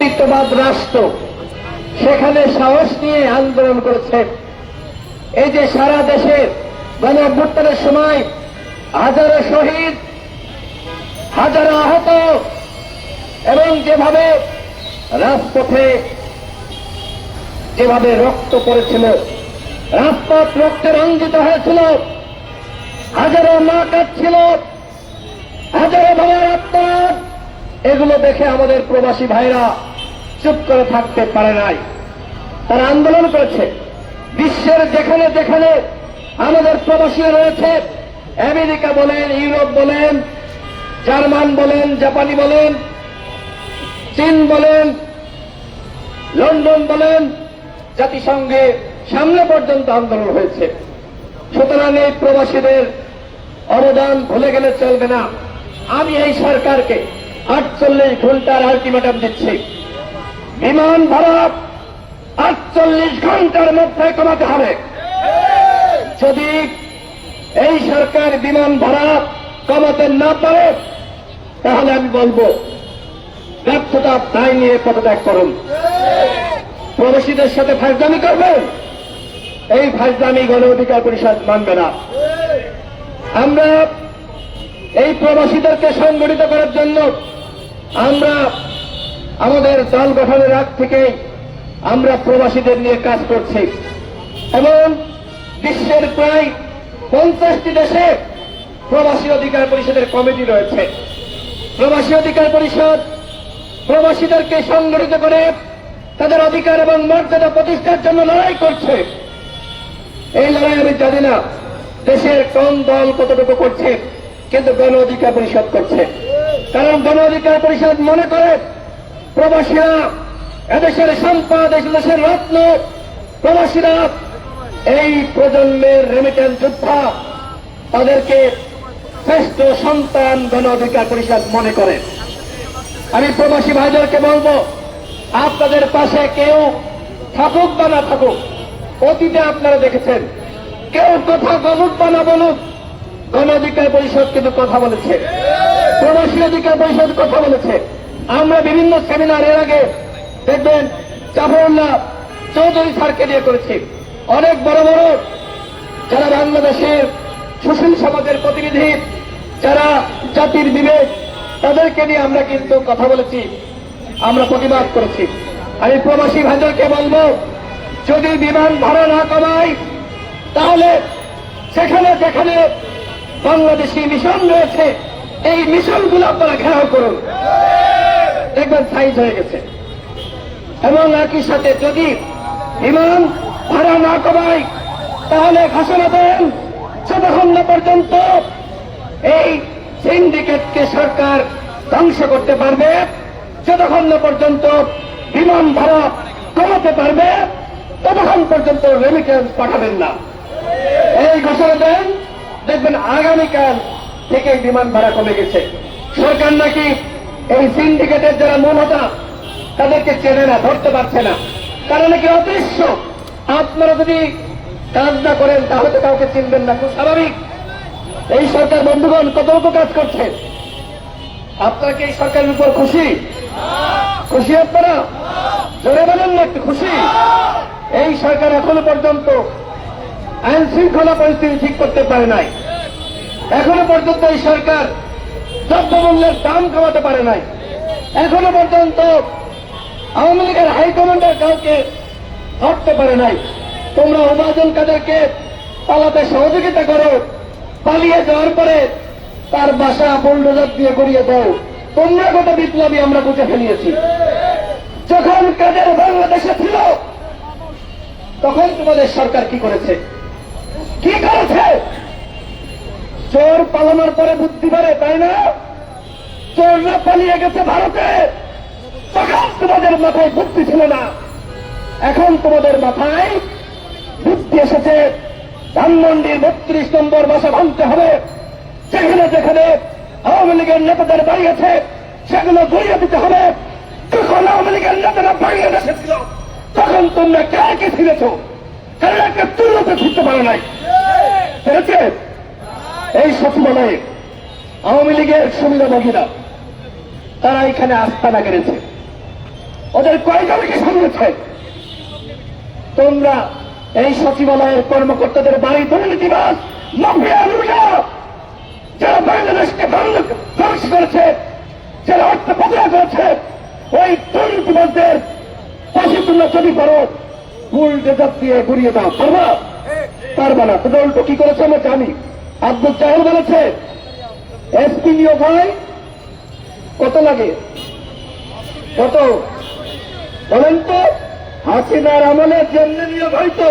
নেতৃত্ববাদ রাষ্ট্র সেখানে সাহস নিয়ে আন্দোলন করেছে। এই যে সারা দেশে গণঅভ্যুত্থানের সময় হাজারো শহীদ, হাজারো আহত এবং যেভাবে রাজপথে যেভাবে রক্ত পড়েছিল, রাজপথ রক্তে রঞ্জিত হয়েছিল, হাজারো মা কাঁদছিল, হাজারো বাবার আত্মনাদ, এগুলো দেখে আমাদের প্রবাসী ভাইরা চুপ করে থাকতে পারে নাই। তারা আন্দোলন করেছে। বিশ্বের যেখানে যেখানে আমাদের প্রবাসী রয়েছে, আমেরিকা বলেন, ইউরোপ বলেন, জার্মান বলেন, জাপানি বলেন, চীন বলেন, লন্ডন বলেন, জাতিসংঘে সামনে পর্যন্ত আন্দোলন হয়েছে। সুতরাং এই প্রবাসীদের অবদান ভুলে গেলে চলবে না। আমি এই সরকারকে 48 ঘন্টার আলটিমেটাম দিচ্ছি। বিমান ভাড়া 48 ঘন্টার মধ্যে কমাতে হবে। যদি এই সরকার বিমান ভাড়া কমাতে না পারে, তাহলে আমি বলবো ব্যর্থতা দায় নিয়ে পদত্যাগ করুন। প্রবাসীদের সাথে ফাজলামি করবেন, এই ফাজলামি গণ অধিকার পরিষদ মানবে না। আমরা এই প্রবাসীদেরকে সংগঠিত করার জন্য আমরা আমাদের দল গঠনের আগ থেকে আমরা প্রবাসীদের নিয়ে কাজ করছি এবং বিশ্বের প্রায় 50টি দেশে প্রবাসী অধিকার পরিষদের কমিটি রয়েছে। প্রবাসী অধিকার পরিষদ প্রবাসীদেরকে সংগঠিত করে তাদের অধিকার এবং মর্যাদা প্রতিষ্ঠার জন্য লড়াই করছে। এই লড়াই আমি জানি না দেশের কোন দল কতটুকু করছে, কিন্তু গণ অধিকার পরিষদ করছে। কারণ গণ অধিকার পরিষদ মনে করে প্রবাসীরা এদেশের সম্পদ, দেশের রত্ন, প্রবাসীরা এই প্রজন্মের রেমিটেন্স যোদ্ধা, তাদেরকে শ্রেষ্ঠ সন্তান গণ অধিকার পরিষদ মনে করে। আমি প্রবাসী ভাইদেরকে বলবো, আপনাদের পাশে কেউ থাকুক বা না থাকুক, অতীতে আপনারা দেখেছেন কেউ কথা বলুক বা না বলুক, গণ অধিকার পরিষদ কিন্তু কথা বলেছে, প্রবাসী অধিকার পরিষদ কথা বলেছে। আমরা বিভিন্ন সেমিনার এর আগে দেখবেন জাফরুল্লাহ চৌধুরী স্যারকে নিয়ে করেছি। অনেক বড় বড় যারা বাংলাদেশের সুশীল সমাজের প্রতিনিধি, যারা জাতির বিবেক, তাদেরকে নিয়ে আমরা কিন্তু কথা বলেছি, আমরা প্রতিবাদ করেছি। আমি প্রবাসী ভাইদেরকে বলবো, যদি বিমান ভাড়া না কমায়, তাহলে সেখানে যেখানে বাংলাদেশি মিশন রয়েছে, এই মিশনগুলো আপনারা ঘেরাও করুন, দেখবেন সাইজ হয়ে গেছে। এবং একই সাথে যদি বিমান ভাড়া না কমায়, তাহলে ঘোষণা দেন যতক্ষণ না পর্যন্ত এই সিন্ডিকেটকে সরকার ধ্বংস করতে পারবে, যতক্ষণ না পর্যন্ত বিমান ভাড়া কমাতে পারবে, ততক্ষণ পর্যন্ত রেমিটেন্স পাঠাবেন না। এই ঘোষণা দেন, দেখবেন আগামীকাল থেকে বিমান ভাড়া কমে গেছে। সরকার নাকি এই সিন্ডিকেটের যারা মূলতা, তাদেরকে চেনে না, ধরতে পারছে না, তারা নাকি অদৃশ্য। আপনারা যদি কাজ না করেন তাহলে তো কাউকে চিনবেন না, খুব স্বাভাবিক। এই সরকার বন্ধুগণ কতটুকু কাজ করছে? আপনারা কি এই সরকারের উপর খুশি? খুশি আপনারা? জোরে বলেন না একটু খুশি? এই সরকার এখনো পর্যন্ত আইন শৃঙ্খলা পরিস্থিতি ঠিক করতে পারে নাই। এখনো পর্যন্ত এই সরকার দ্রব্যমূল্যের দাম কমাতে পারে নাই। এখনো পর্যন্ত আওয়ামী লীগের হাইকমান্ডের কাউকে ধরতে পারে নাই। তোমরা ওবায়দুল কাদেরকে পালাতে সহযোগিতা করো, পালিয়ে যাওয়ার পরে তার বাসা বুলডোজার দিয়ে গড়িয়ে দাও। তোমরা কত বিপ্লবী আমরা বুঝে ফেলিয়েছি। যখন কাদের বাংলাদেশে ছিল, তখন তোমাদের সরকার কি করেছে? কি করেছে? চোর পালানোর পরে বুদ্ধি বাড়ে, তাই না? চোররা পালিয়ে গেছে ভারতে, তখন তোমাদের মাথায় বুদ্ধি ছিল না। এখন তোমাদের মাথায় বুদ্ধি এসেছে। ধানমন্ডির 32 নম্বর বাসা ভাঙতে হবে। যেখানে যেখানে আওয়ামী লীগের নেতাদের বাড়ি আছে, সেগুলো গড়িয়ে দিতে হবে। যখন আওয়ামী লীগের নেতারা বাংলাদেশে ছিল, তখন তোমরা কে ফিরেছ? কারণ একটা তুলনাতে ফিরতে পারো নাই। পেরেছে? এই সচিবালয়ে আওয়ামী লীগের সুবিধাভোগীরা তারা এখানে আস্থানা গেড়েছে। ওদের কয়জনকে সামলেছে? তোমরা এই সচিবালয়ের কর্মকর্তাদের বাড়ি দুর্নীতিবাজ মাফিয়া লুটা, যারা বাংলাদেশকে ধ্বংস করেছে, যারা অর্থ পাচার করেছে, ওই দুর্নীতিবাজদের ফাঁসি তুল্য ছবি করো, মূল ডেজার দিয়ে গুড়িয়ে দাও। পারবা? পারবা না। তোদের উল্টো কি করেছে আমরা জানি। আব্দুল জাহেল বলেছে এসপি নিয়োগ হয় কত লাগে? কত বলেন তো? হাসিনার আমলে যেমনি নিয়োগ হইতো,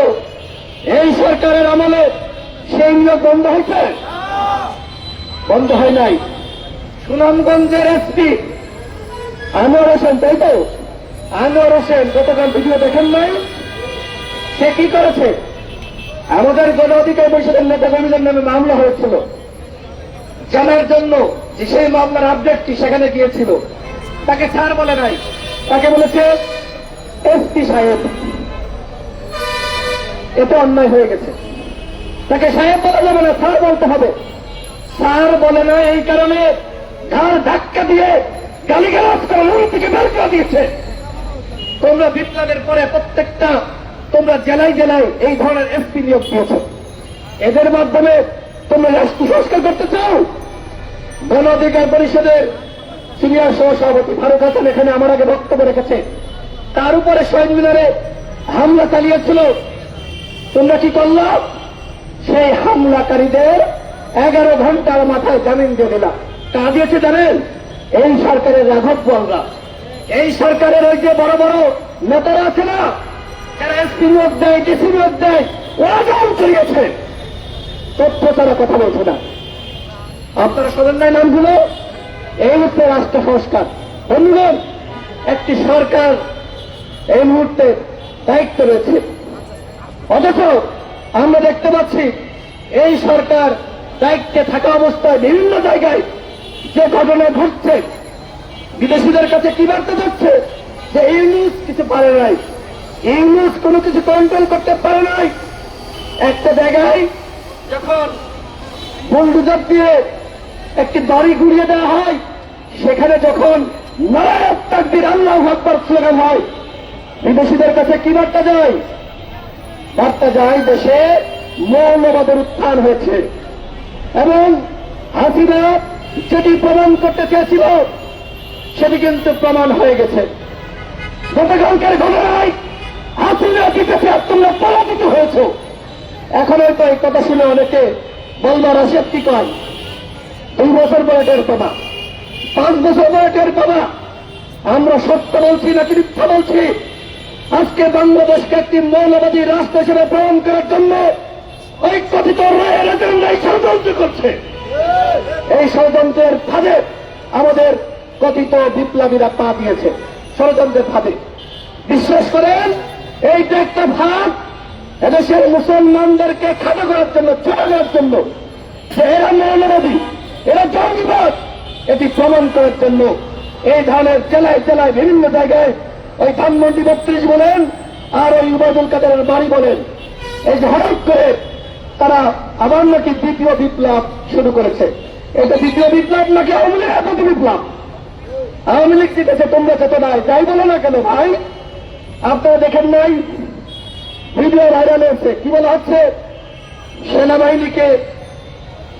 এই সরকারের আমলে সেই নিয়োগ বন্ধ হয়েছে? বন্ধ হয় নাই। সুনামগঞ্জের এসপি আনোয়ার হোসেন, তাই তো? আনোয়ার হোসেন গতকাল ভিডিও দেখেন নাই? সে কি করেছে? আমাদের গণ অধিকার পরিষদের নেতা কর্মীদের নামে মামলা হয়েছিল, জানার জন্য যে সেই মামলার আপডেট কি সেখানে গিয়েছিল। তাকে স্যার বলে নাই, তাকে বলেছে এসপি সাহেব। এটা অন্যায় হয়ে গেছে। তাকে সাহেব বলা যাবে না, স্যার বলতে হবে। স্যার বলে না, এই কারণে ঘাড় ধাক্কা দিয়ে গালিগালাজ করে রুম থেকে বের করে দিয়েছে। তোমরা বিপ্লবের পরে প্রত্যেকটা তোমরা জেলায় জেলায় এই ধরনের এসপি নিয়োগ দিয়েছ। এদের মাধ্যমে তোমরা রাষ্ট্র সংস্কার করতে চাও? গণ অধিকার পরিষদের সিনিয়র সহসভাপতি ফারুক হাসান এখানে আমার আগে বক্তব্য রেখেছে। তার উপরে শহীদ মিনারে হামলা চালিয়েছিল। তোমরা কি করল? সেই হামলাকারীদের 11 ঘন্টার মাথায় জামিন দিয়ে দিলাম। তা দিয়েছে জানেন? এই সরকারের রাঘব বোয়ালরা, এই সরকারের ওই যে বড় বড় নেতারা আছে না, যারা এসপি নিয়োগ দেয়, ডিসি নিয়োগ দেয়, ওরা জাল চলিয়েছে। তথ্য তারা কথা বলছে না। আপনারা শোনেন নাই নামগুলো? এই হচ্ছে রাষ্ট্র সংস্কার। বন্ধুগণ, একটি সরকার এই মুহূর্তে দায়িত্ব রয়েছে, অথচ আমরা দেখতে পাচ্ছি এই সরকার দায়িত্বে থাকা অবস্থায় বিভিন্ন জায়গায় যে ঘটনা ঘটছে, বিদেশিদের কাছে কি বার্তা যাচ্ছে যে ইউনুস কিছু পারে নাই, ইউনুস কোনো কিছু কন্ট্রোল করতে পারে নাই। একটা জায়গায় যখন বুলডোজার দিয়ে একটি বাড়ি ঘুরিয়ে দেওয়া হয়, সেখানে যখন নারায়ণ তাকবীর আল্লাহু আকবার স্লোগান হয়, বিদেশিদের কাছে কি বার্তা যায়? বার্তা যায় দেশে মৌলবাদের উত্থান হয়েছে। এবং হাসিনা যেটি প্রমাণ করতে চেয়েছিল সেটি কিন্তু প্রমাণ হয়ে গেছে। গতকালকার ঘটনায় হাসিনা জিতেছে আর তোমরা পরাজিত হয়েছ। এখন হয়তো এই কথা শুনে অনেকে বলবার আসে কি কয়, 2 বছর পরে টের পাবা, 5 বছর পরে টের পাবা আমরা সত্য বলছি নাকি মিথ্যা বলছি। আজকে বাংলাদেশকে একটি মৌলবাদী রাষ্ট্র হিসেবে প্রমাণ করার জন্য ওই কথিত রায়ের এজেন্ডাই ষড়যন্ত্র করছে। এই ষড়যন্ত্রের ফাঁদে আমাদের কথিত বিপ্লবীরা পা দিয়েছে, ষড়যন্ত্রের ফাঁদে। বিশ্বাস করেন, এইটা একটা ভাগ এদেশের মুসলমানদেরকে খাটো করার জন্য, ছোট করার জন্য, যে এরা মৌলবাদী, এরা জঙ্গিবাদ, এটি প্রমাণ করার জন্য এই ধরনের জেলায় জেলায় বিভিন্ন জায়গায় ওই ধানমন্ডি 32 বলেন আর ওই উবায়দুল কাদেরের বাড়ি বলেন, এই যে হঠাৎ করে তারা আবার নাকি দ্বিতীয় বিপ্লব শুরু করেছে। এটা দ্বিতীয় বিপ্লব নাকি আওয়ামী লীগের প্রতি বিপ্লব? আওয়ামী লীগ জিতেছে, তোমরা যেতে নাই, যাই বলো না কেন ভাই। আপনারা দেখেন নাই ভিডিও ভাইরাল হয়েছে, কি বলা হচ্ছে?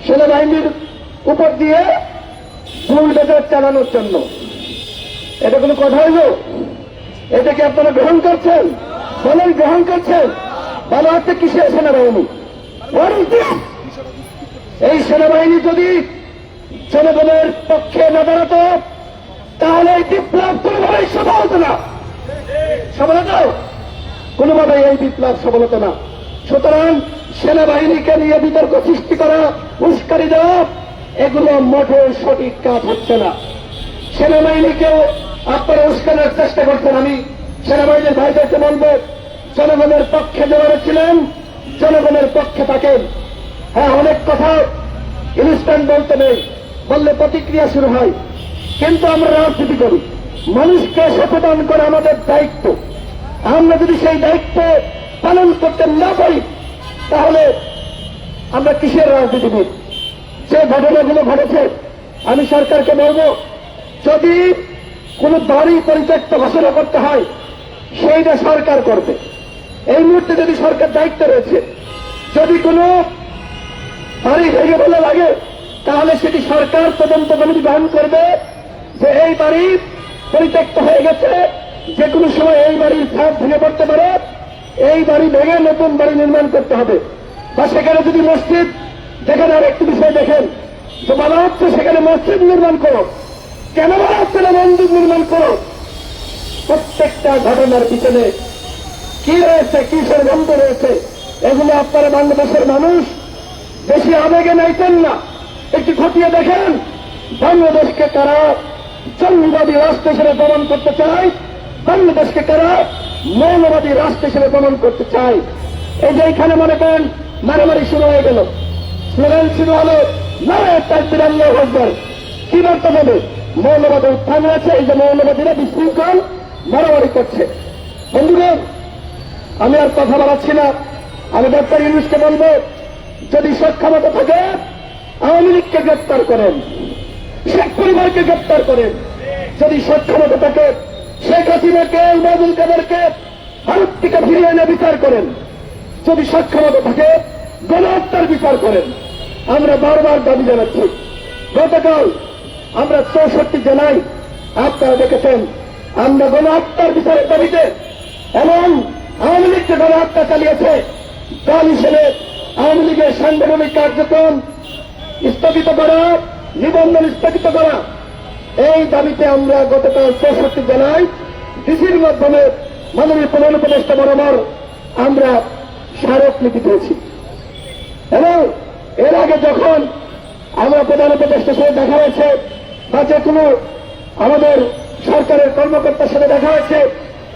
সেনাবাহিনীর উপর দিয়ে বুলডোজার চালানোর জন্য। এটা কোনো কথা হইল? এটাকে আপনারা গ্রহণ করছেন? বলেন গ্রহণ করছেন? বলা হচ্ছে কিসের সেনাবাহিনী? এই সেনাবাহিনী যদি জনগণের পক্ষে না দাঁড়াতো তাহলে এই বিপ্লব কোনোভাবেই সফল হতো না। সফল হতো? কোনোভাবেই এই বিপ্লব সফল হতো না। সুতরাং সেনাবাহিনীকে নিয়ে বিতর্ক সৃষ্টি করা, উস্কানি দেওয়া, এগুলো মোটেও সঠিক কাজ হচ্ছে না। সেনাবাহিনীকেও আপনারা উস্কানোর চেষ্টা করছেন। আমি সেনাবাহিনীর ভাইদেরকে বলবো, জনগণের পক্ষে যারা ছিলেন জনগণের পক্ষে থাকেন। হ্যাঁ, অনেক কথা ইনস্ট্যান্ট বলতে নেই, বললে প্রতিক্রিয়া শুরু হয়, কিন্তু আমরা রাজনীতি করি, মানুষকে সচেতন করা আমাদের দায়িত্ব। আমরা যদি সেই দায়িত্ব পালন করতে না পারি তাহলে আমরা কিসের রাজনীতিবিদ? যে ঘটনাগুলো ঘটেছে, আমি সরকারকে বলব, যদি কোন বাড়ি পরিত্যক্ত ঘোষণা করতে হয়, সেইটা সরকার করবে। এই মুহূর্তে যদি সরকার দায়িত্ব রয়েছে, যদি কোনো বাড়ি ভেঙে বলে লাগে, তাহলে সেটি সরকার তদন্ত কমিটি গ্রহণ করবে যে এই বাড়ি পরিত্যক্ত হয়ে গেছে, যে কোনো সময় এই বাড়ির ছাদ ভেঙে পড়তে পারে, এই বাড়ি ভেঙে নতুন বাড়ি নির্মাণ করতে হবে। বা সেখানে যদি মসজিদ, যেখানে আরেকটি বিষয় দেখেন যে বলা হচ্ছে সেখানে মসজিদ নির্মাণ করো, কেন বলা হচ্ছে না মন্দির নির্মাণ করো? প্রত্যেকটা ঘটনার পিছনে কি রয়েছে, কিসের গন্ধ রয়েছে, এগুলো আপনারা বাংলাদেশের মানুষ বেশি আবেগে নাইতেন না, একটু খতিয়ে দেখেন। বাংলাদেশকে কারা জঙ্গিবাদী রাষ্ট্র হিসেবে দমন করতে চায়, বাংলাদেশকে কারা মৌলবাদী রাষ্ট্র হিসেবে দমন করতে চায়। এই যে এখানে মনে করেন মারামারি শুরু হয়ে গেল, স্লোগান শুরু হলো নারায়ে তাকবীর আল্লাহু আকবার। কি বার্তা দেবে? মৌলবাদের উত্থান হয়েছে, এই যে মৌলবাদীরা বিশৃঙ্খল মারামারি করছে। বন্ধুগণ, আমি আর কথা বলাচ্ছি না, আমি ডক্টর ইউনূসকে বলবো, যদি সক্ষমতা থাকে আওয়ামী লীগকে গ্রেপ্তার করেন, শেখ পরিবারকে গ্রেপ্তার করেন। যদি সক্ষমতা থাকে শেখ হাসিনাকে, ওবায়দুল কাদেরকে ভারত থেকে ফিরিয়ে এনে বিচার করেন। যদি সক্ষমতা থাকে গণহত্যার বিচার করেন। আমরা বারবার দাবি জানাচ্ছি। গতকাল আমরা 64 জেলায়, আপনারা দেখেছেন, আমরা গণহত্যার বিচারের দাবিতে এবং আওয়ামী লীগ যে গণহত্যা চালিয়েছে, দল হিসেবে আওয়ামী লীগের সাংগঠনিক কার্যক্রম স্থগিত করা, নিবন্ধন স্থগিত করা, এই দাবিতে আমরা গতকাল 64 জেলায় ডিসির মাধ্যমে মাননীয় প্রধান উপদেষ্টা বরাবর আমরা স্মারকলিপি দিয়েছি। এবং এর আগে যখন আমরা প্রধান উপদেষ্টার সাথে দেখা হয়েছে বা যে কোনো আমাদের সরকারের কর্মকর্তার সাথে দেখা হয়েছে,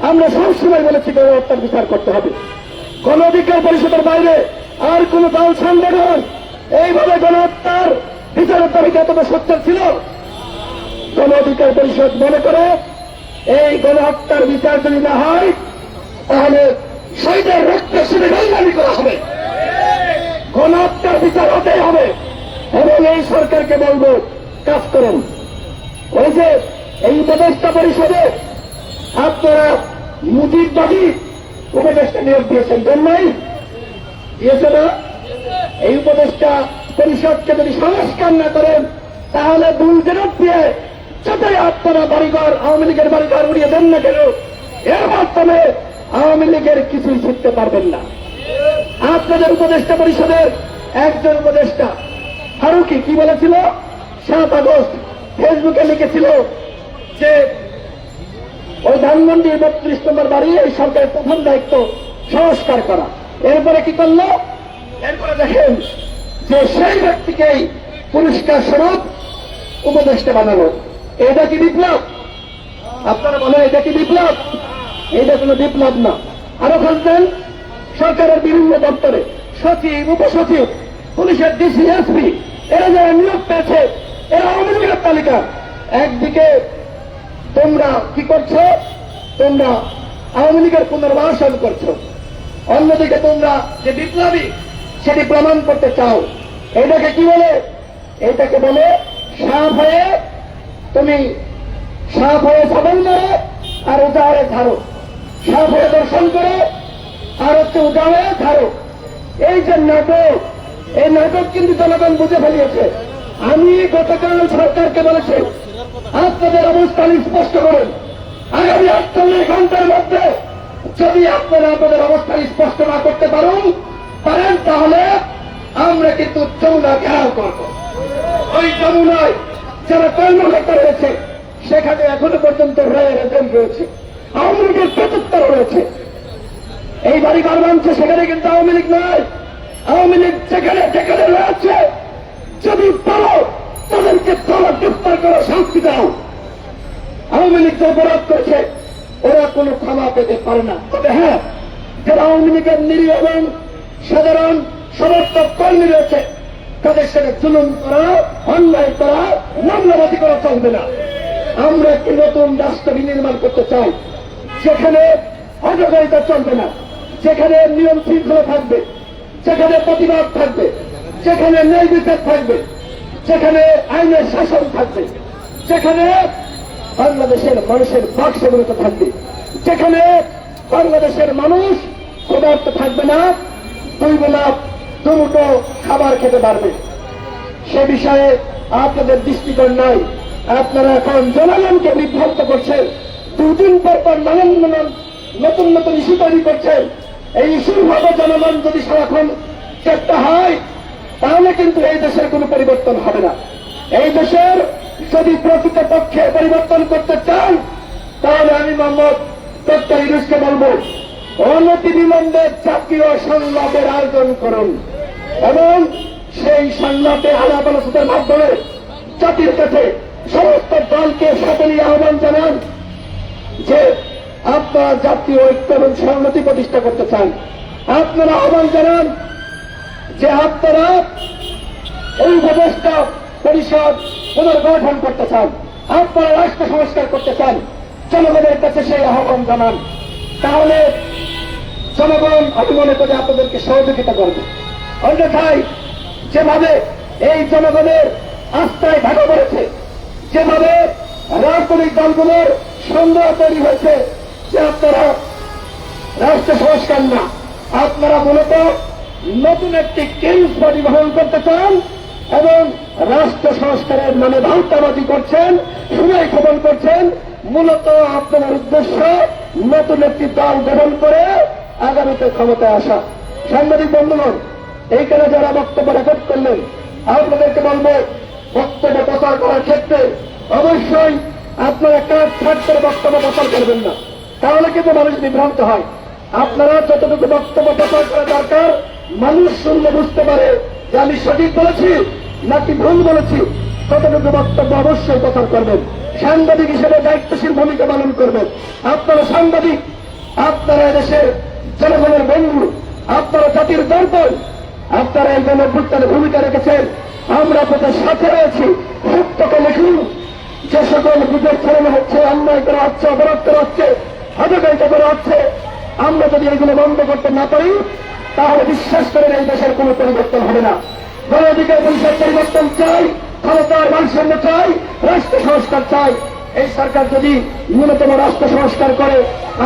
আমরা সবসময় বলেছি গণহত্যার বিচার করতে হবে। গণ অধিকার পরিষদের বাইরে আর কোন দল সংগঠন এইভাবে গণহত্যার বিচারের দাবিতে এতটা সোচ্চার ছিল? গণ অধিকার পরিষদ মনে করে এই গণহত্যার বিচার যদি না হয় তাহলে শহীদের রক্তের সাথে গঙ্গামি করা হবে। গণহত্যার বিচার হতেই হবে। এবং এই সরকারকে বলবো, কাজ করেন। ওই যে এই উপদেষ্টা পরিষদে আপনারা মুজিববাদী উপদেষ্টা নিয়োগ দিয়েছেন, জন্যই দিয়েছে না? এই উপদেষ্টা পরিষদকে যদি সংস্কার না করেন তাহলে ভুল জেরত দিয়ে যতই আপনারা বাড়িঘর, আওয়ামী লীগের বাড়িঘর উড়িয়ে দেন না কেন, এর মাধ্যমে আওয়ামী লীগের কিছুই শিখতে পারবেন না। আপনাদের উপদেষ্টা পরিষদের একজন উপদেষ্টা ফারুকি কি বলেছিল? 7 আগস্ট ফেসবুকে লিখেছিল যে ওই ধানমন্ডির 32 নম্বর বাড়ি এই সরকারের প্রথম দায়িত্ব সংস্কার করা। এরপরে কি করলো? এরপরে দেখেন যে সেই ব্যক্তিকেই পুরস্কার স্বরূপ উপদেষ্টা বানালো। এটা কি বিপ্লব? আপনারা বলেন এটা কি বিপ্লব? এটা কোনো বিপ্লব না। আরো বলতেন সরকারের বিভিন্ন দপ্তরে সচিব, উপসচিব, পুলিশের ডিসি, এসপি, এরা যারা নিয়োগ পেয়েছে এরা আওয়ামী লীগের তালিকা। একদিকে তোমরা কি করছো? তোমরা আওয়ামী লীগের পুনর্বাসন করছো, অন্যদিকে তোমরা যে বিপ্লবী সেটি প্রমাণ করতে চাও। এটাকে কি বলে? এটাকে বলে সাপ হয়ে তুমি সাপ হয়ে ছাগল মারো আর উজাড়ে ছাড়ো, সাপ হয়ে দর্শন করো আর হচ্ছে উজাড়ে ছাড়ো। এই যে নাটক, এই নাটক কিন্তু জনগণ বুঝে ফেলিয়েছে। আমি গতকাল সরকারকে বলেছি আপনাদের অবস্থান স্পষ্ট করেন। আগামী 48 ঘন্টার মধ্যে যদি আপনারা আপনাদের অবস্থান স্পষ্ট না করতে পারেন তাহলে আমরা কিন্তু যমুনা ঘেরাও করব। ওই যমুনায় যারা কর্মকর্তা রয়েছে সেখানে এখনো পর্যন্ত রায়ের এজেন্ট রয়েছে, আওয়ামী লীগের প্রত্যুত্তর রয়েছে। এই বাড়িঘর ভাঙছে সেখানে কিন্তু আওয়ামী লীগ নয়। আওয়ামী লীগ যেখানে যেখানে রয়েছে যদি পারো তাদেরকে ধরো, গ্রেফতার করো, শাস্তি দাও। আওয়ামী লীগ যে অপরাধ করেছে ওরা কোনো ক্ষমা পেতে পারে না। তবে হ্যাঁ, যারা আওয়ামী লীগের নিরীহ এবং সাধারণ সমর্থক কর্মী রয়েছে তাদের সাথে জুলুম করা, অন্যায় করা, মামলাবাদী করা চলবে না। আমরা একটি নতুন রাষ্ট্র বিনির্মাণ করতে চাই যেখানে অজগারিতা চলবে না, যেখানে নিয়ম শৃঙ্খলা থাকবে, যেখানে প্রতিবাদ থাকবে, যেখানে ন্যায় বিচার থাকবে, যেখানে আইনের শাসন থাকবে, যেখানে বাংলাদেশের মানুষের বাক্সগুলোতে থাকবে। যেখানে বাংলাদেশের মানুষ ক্ষুধার্ত থাকবে না, দুই বেলা দুমুটো খাবার খেতে পারবে, সে বিষয়ে আপনাদের দৃষ্টিকোণ নাই। আপনারা এখন জনগণকে বিভ্রান্ত করছেন, দুদিন পর পর নানান নানান নতুন নতুন ইস্যু তৈরি করছেন। এই ইস্যুর ভাবে জনগণ যদি সারাক্ষণ চেষ্টা হয়, তাহলে কিন্তু এই দেশের কোনো পরিবর্তন হবে না। এই দেশের যদি প্রকৃত পক্ষে পরিবর্তন করতে চান, তাহলে আমি মোহাম্মদ ডক্টর ইউনূসকে বলবো, অনতিবিলম্বে জাতীয় সংলাপের আয়োজন করুন এবং সেই সংলাপে আলাপ আলোচনার মাধ্যমে জাতির কাছে সমস্ত দলকে সাথে নিয়ে আহ্বান জানান যে আপনারা জাতীয় ঐক্য এবং সংহতি প্রতিষ্ঠা করতে চান। আপনারা আহ্বান জানান যে আপনারা এই উপদেষ্টা পরিষদ পুনর্গঠন করতে চান, আপনারা রাষ্ট্র সংস্কার করতে চান। জনগণের কাছে সেই আহ্বান জানান, তাহলে জনগণ আমি মনে করি আপনাদেরকে সহযোগিতা করবে। অন্যথায় যেভাবে এই জনগণের আস্থায় ভাগ করেছে, যেভাবে রাজনৈতিক দলগুলোর সন্দেহ তৈরি হয়েছে যে আপনারা রাষ্ট্র সংস্কার না, আপনারা মূলত নতুন একটি কেন্দ্র পরিবহন করতে চান এবং রাষ্ট্র সংস্কারের নামে ভাউতাবাজি করছেন, সময় ক্ষেপণ করছেন। মূলত আপনার উদ্দেশ্য নতুন একটি দল গঠন করে আগামীতে ক্ষমতায় আসা। সাংবাদিক বন্ধুগণ, এইখানে যারা বক্তব্য রেকর্ড করলেন, আপনাদেরকে বলবো, বক্তব্য প্রচার করার ক্ষেত্রে অবশ্যই আপনারা কাজ ছাড় করে বক্তব্য প্রচার করবেন না, তাহলে কিন্তু মানুষ বিভ্রান্ত হয়। আপনারা যতটুকু বক্তব্য প্রচার করা দরকার, মানুষ শুনলে বুঝতে পারে যে আমি সঠিক বলেছি নাকি ভুল বলেছি, ততটুকু বক্তব্য অবশ্যই প্রচার করবেন। সাংবাদিক হিসেবে দায়িত্বশীল ভূমিকা পালন করবেন। আপনারা সাংবাদিক, আপনারা এদেশের জনগণের বন্ধু, আপনারা জাতির দর্পণ, আপনারা এই গণঅভ্যুত্থানে ভূমিকা রেখেছেন। আমরা আপনাদের সাথে রয়েছি। সত্যকে লিখুন, যে সকল গুজব ছড়ানো হচ্ছে, অন্যায় করা হচ্ছে, অপরাধ করা হচ্ছে, হতকারিতা করা হচ্ছে, আমরা যদি এগুলো বন্ধ করতে না পারি, তাহলে বিশ্বাস করেন এই দেশের কোনো পরিবর্তন হবে না। গণ অধিকার পরিষদ পরিবর্তন চাই, ক্ষমতার ভারসাম্য চাই, রাষ্ট্র সংস্কার চাই। এই সরকার যদি ন্যূনতম রাষ্ট্র সংস্কার করে,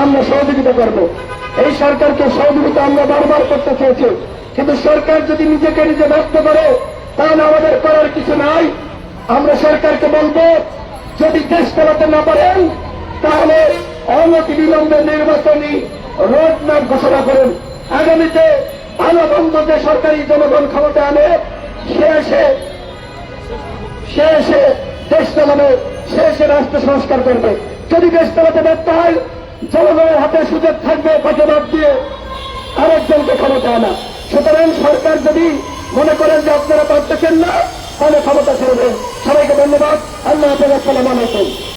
আমরা সহযোগিতা করব। এই সরকারকে সহযোগিতা আমরা বারবার করতে চেয়েছি, কিন্তু সরকার যদি নিজেকে নিজে ব্যক্ত করে, তাহলে আমাদের করার কিছু নাই। আমরা সরকারকে বলবো, যদি দেশ চালাতে না পারেন, তাহলে অনতিবিলম্বে নির্বাচনী রোডম্যাপ ঘোষণা করুন। আগামীতে ভালো মন্দ যে সরকারি জনগণ ক্ষমতা আনে, সে এসে দেশ চালাবে, সে এসে রাষ্ট্র সংস্কার করবে। যদি দেশ চালাতে ব্যর্থ হয়, জনগণের হাতে সুযোগ থাকবে প্রতিবাদ দিয়ে আরেকজনকে ক্ষমতা আনা। সুতরাং সরকার যদি মনে করেন যে আপনারা পারতেছেন না, তাহলে ক্ষমতা ছেড়ে দেন। সবাইকে ধন্যবাদ। আল্লাহ হাফেজ। আসসালামু আলাইকুম।